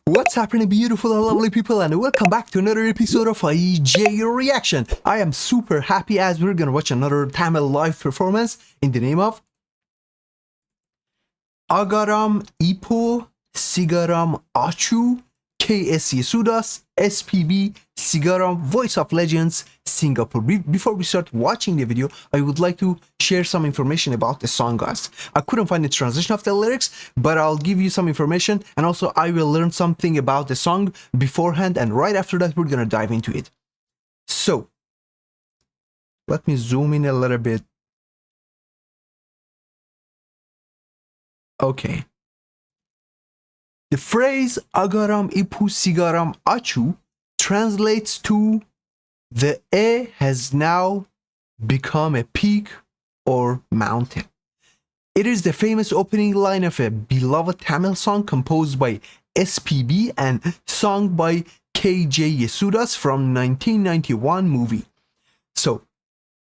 What's happening, beautiful and lovely people, and welcome back to another episode of IJ Reaction. I am super happy as we're gonna watch another Tamil live performance in the name of Agaram Ipo Sigaram Achu KS Yesudas SPB Sigaram Voice of Legends Singapore. Before we start watching the video, I would like to share some information about the song, guys. I couldn't find the translation of the lyrics, but I'll give you some information, and also I will learn something about the song beforehand, and right after that we're gonna dive into it. So let me zoom in a little bit. Okay. The phrase Agaram Ipu Sigaram Achu translates to the A has now become a peak or mountain. It is the famous opening line of a beloved Tamil song composed by SPB and sung by KJ Yesudas from 1991 movie. So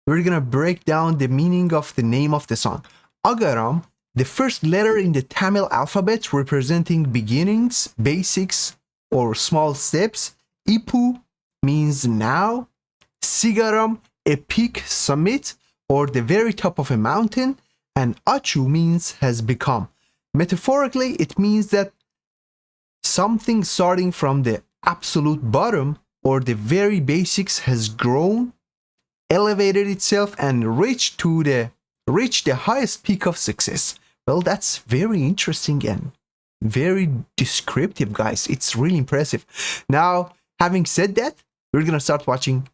we're gonna break down the meaning of the name of the song. Agaram, the first letter in the Tamil alphabet representing beginnings, basics, or small steps. Ipu means now. Sigaram, a peak, summit, or the very top of a mountain. And Achu means has become. Metaphorically, it means that something starting from the absolute bottom or the very basics has grown, elevated itself, and reached the highest peak of success. Well, that's very interesting and very descriptive, guys. It's really impressive. Now, having said that, we're gonna start watching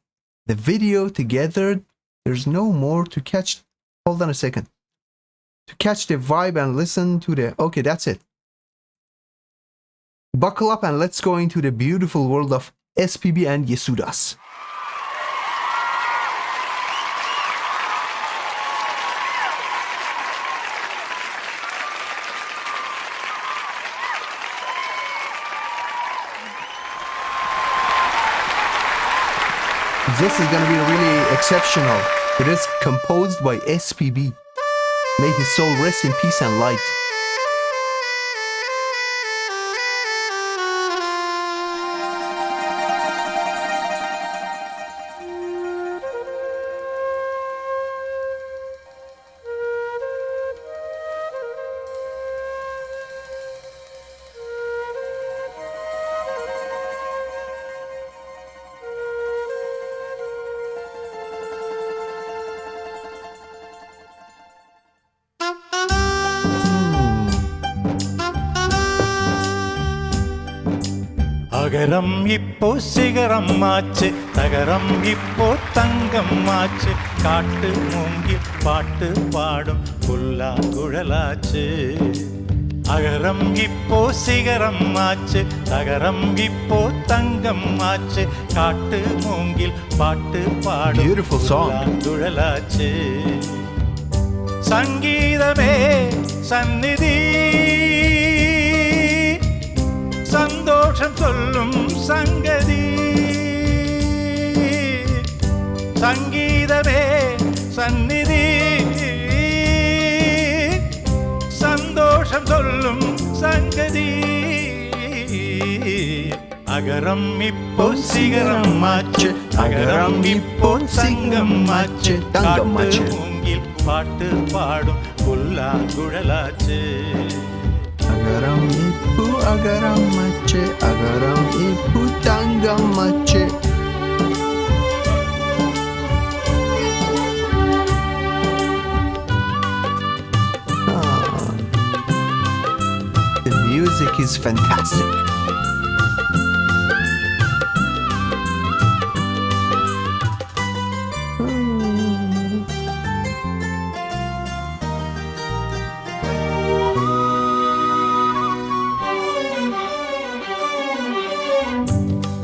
the video together. There's no more to catch. Hold on a second. To catch the vibe and listen to the... Okay, that's it. Buckle up and let's go into the beautiful world of SPB and Yesudas. This is gonna be really exceptional. It is composed by SPB. May his soul rest in peace and light. அகரம் இப்போ சிகரம் ஆச்சு, தகரம் இப்போ தங்கம் ஆச்சு, காட்டு மூங்கில் பாட்டு பாடும் புல்லாங்குழலாச்சு. அகரம் இப்போ சிகரம் ஆச்சு, தகரம் இப்போ தங்கம் ஆச்சு, காட்டு மூங்கில் பாட்டு பாடும் புல்லாங்குழலாச்சு. சங்கீதமே சந்நிதி, சந்தோஷம் சொல்லும் சங்கதி. சங்கீதமே சந்நிதி, சந்தோஷம் சொல்லும் சங்கதி. அகரம் இப்போ சிகரம் ஆச்சு, அகரம் இப்போ சங்கம் ஆச்சு, காட்டு மூங்கில் பாட்டு பாடும் புல்லாங்குழலாச்சு. Agaram Ipu Agaram Mache, Agaram Ipu Tangam Mache. The music is fantastic.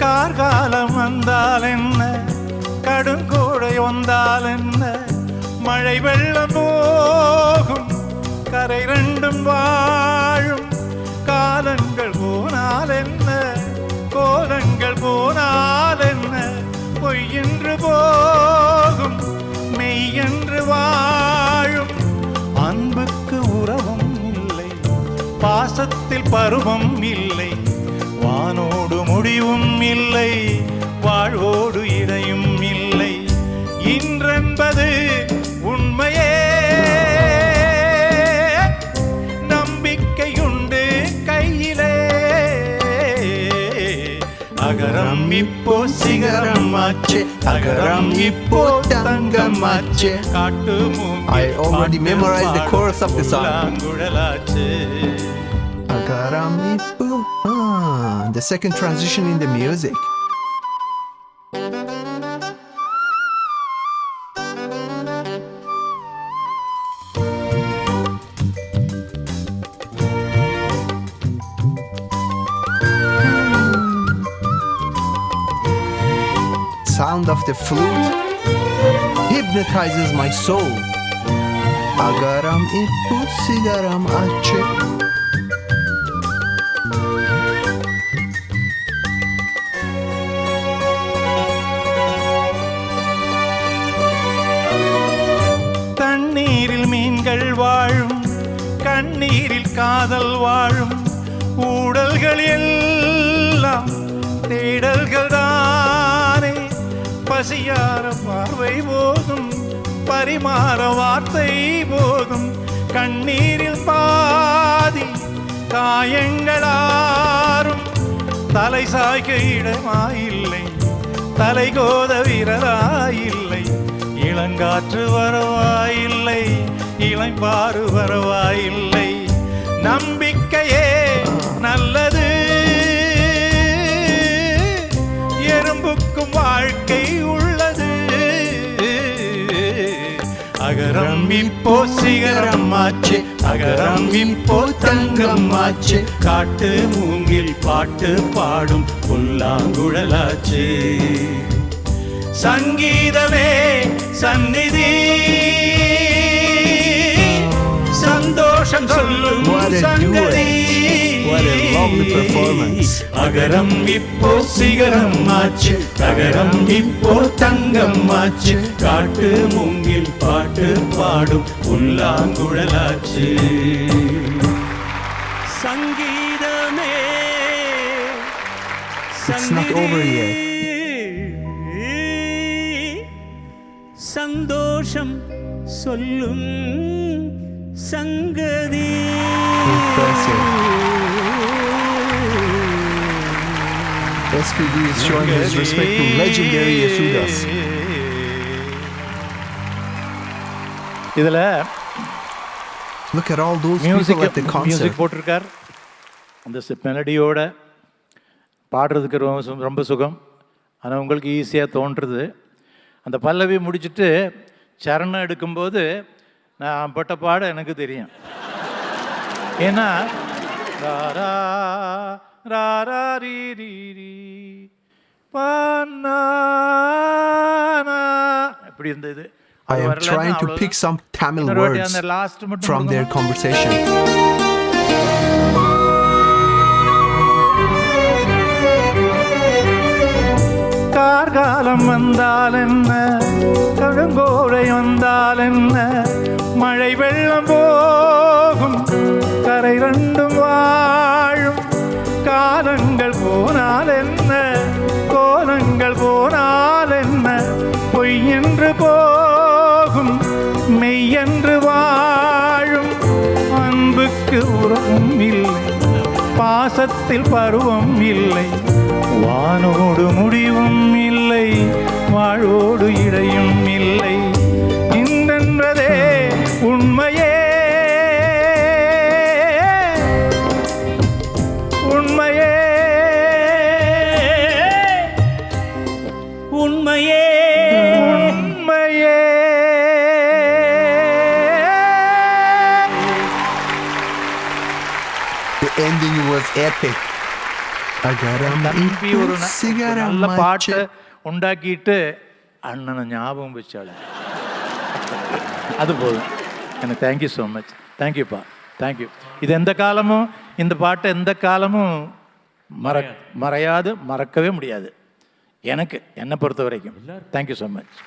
கார்காலம் வந்தால் என்ன, கடுங்கோடை வந்தால் என்ன, மழை வெள்ளம் போகும், கரை ரெண்டும் வாழும். காலங்கள் போனால் என்ன, கோலங்கள் போனால் என்ன, பொய்யென்று போகும், மெய்யென்று வாழும். அன்புக்கு உறவும் இல்லை, பாசத்தில் பருவம் இல்லை, வானோடு முடிவும் இல்லை, வாழ்வோடு இடையும் இல்லை. இன்றென்பது உண்மையே, நம்பிக்கையுண்டு கையிலே. அகரம் இப்போ சிகரம் ஆச்சு, அகரம் இப்போ தங்கம் ஆச்சு. காட்டு I already memorized the chorus of the song. மூங்குழலாச்சு. Agaram Ipu. The second transition in the music. Sound of the flute hypnotizes my soul. Agaram ipu sigaram ache. தண்ணீரில் மீன்கள் வாழும், கண்ணீரில் காதல் வாழும். ஊடல்கள் எல்லாம் தேடல்கள் தானே. பசியார பார்வை போதும், பரிமாற வார்த்தை போதும். கண்ணீரில் பாதி காயங்களாரும். தலை சாய்க்க இடமாயில்லை, தலை கோத விரலாயில்லை. இளங்காற்று வரவாயில்லை, இளம்பாறு வரவாயில்லை. நம்பிக்கையே நல்லது, எறும்புக்கும் வாழ்க்கை உள்ளது. அகரம் இப்போ சிகரம் ஆச்சு, அகரம் இப்போ தங்கம் ஆச்சு. காட்டு மூங்கில் பாட்டு பாடும் புல்லாங்குழலாச்சு. சங்கீதமே சந்நிதி, சந்தோஷம் சொல்லும் சங்கதி. What a lovely performance. அகரம் இப்போ சிகரம் ஆச்சு, அகரம் இப்போ தங்கம் ஆச்சு. காட்டு மூங்கில் பாட்டு பாடும் புல்லாங்குழலாச்சு. சங்கீதமே It's not over yet. சந்தோஷம் சொல்லும் சங்கதி. SPB is showing his respect to legendary Yesudas. இதுல Look at all those people at the concert. Music போட்டிருக்கார். அந்த மெலடியோட பாடுறதுக்கு ரொம்ப சுகம். ஆனால் உங்களுக்கு ஈஸியாக தோன்றுறது. அந்த பல்லவி முடிச்சுட்டு சரணம் எடுக்கும்போது நான் பட்ட பாட எனக்கு தெரியும். ஏன்னா ராரா ராரா ரீ ரீ ரீ பானா இப்படி இருந்தது. I am trying to pick some Tamil words from their conversation. கார்காலம் வந்தால் என்ன, கடுங்கோடை வந்தால் என்ன. மழை வெள்ளம் போகும், கரை ரெண்டும் வாழும். காலங்கள் போனால் என்ன, கோலங்கள் போனால் என்ன. பொய் என்று போகும், மெய் என்று வாழும். அன்புக்கு உறவும் இல்லை, பாசத்தில் பருவம் இல்லை. வானோடு முடிவும் இல்லை, வாழ்வோடு இடையும் இல்லை. இன்றென்பதே உண்மையே, உண்மையே, உண்மையே, உண்மையே. The ending was epic. தம்பி ஒரு நல்ல பாட்டு உண்டாக்கிட்டு அண்ணனை ஞாபகம் வச்சாள். அது போதும் எனக்கு. Thank you so much. தேங்க்யூப்பா, தேங்க்யூ. இது எந்த காலமும், இந்த பாட்டை எந்த காலமும் மறையாது, மறக்கவே முடியாது எனக்கு, என்னை பொறுத்த வரைக்கும். Thank you so much.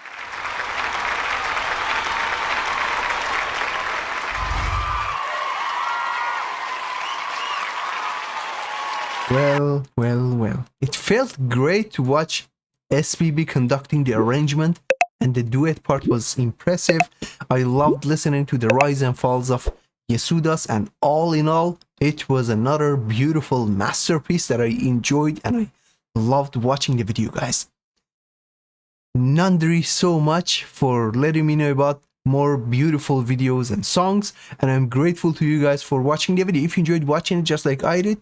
Well. It felt great to watch SPB conducting the arrangement, and the duet part was impressive. I loved listening to the rise and falls of Yesudas, and all in all, it was another beautiful masterpiece that I enjoyed, and I loved watching the video, guys. Nandri so much for letting me know about more beautiful videos and songs, and I'm grateful to you guys for watching the video. If you enjoyed watching it just like I did,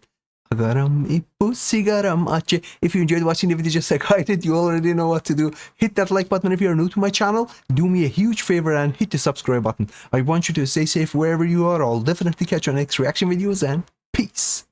agaram ipu sigaram ache. If you enjoyed watching the video just like I did, you already know what to do. Hit that like button if you're new to my channel. Do me a huge favor and hit the subscribe button. I want you to stay safe wherever you are. I'll definitely catch your next reaction videos, and peace.